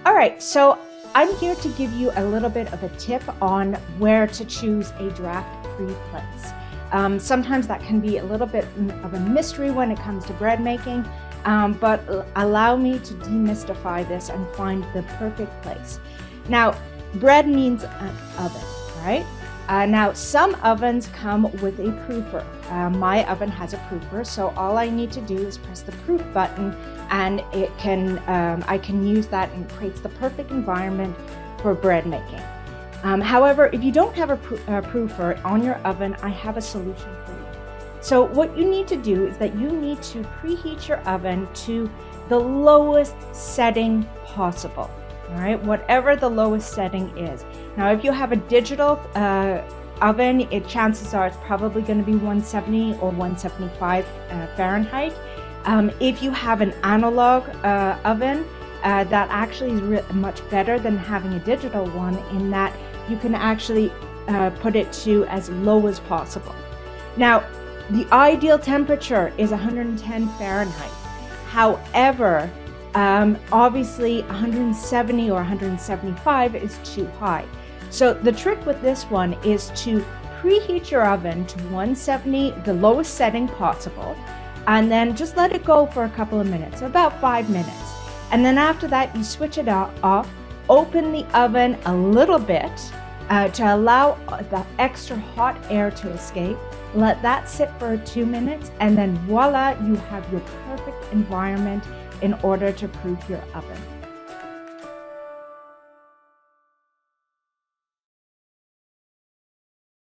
All right, so I'm here to give you a little bit of a tip on where to choose a draft-free place. Sometimes that can be a little bit of a mystery when it comes to bread making, but allow me to demystify this and find the perfect place. Now, bread needs an oven, right? Now, some ovens come with a proofer. My oven has a proofer, so all I need to do is press the proof button, and I can use that, and it creates the perfect environment for bread making. However, if you don't have a proofer on your oven, I have a solution for you. So what you need to do is that you need to preheat your oven to the lowest setting possible. All right, whatever the lowest setting is. Now, if you have a digital oven, chances are it's probably going to be 170 or 175 Fahrenheit. If you have an analog oven, that actually is much better than having a digital one, in that you can actually put it to as low as possible. Now, the ideal temperature is 110 Fahrenheit. However, obviously 170 or 175 is too high. So the trick with this one is to preheat your oven to 170, the lowest setting possible, and then just let it go for a couple of minutes, about 5 minutes. And then after that, you switch it off, open the oven a little bit to allow the extra hot air to escape. Let that sit for 2 minutes, and then voila, you have your perfect environment in order to proof your oven.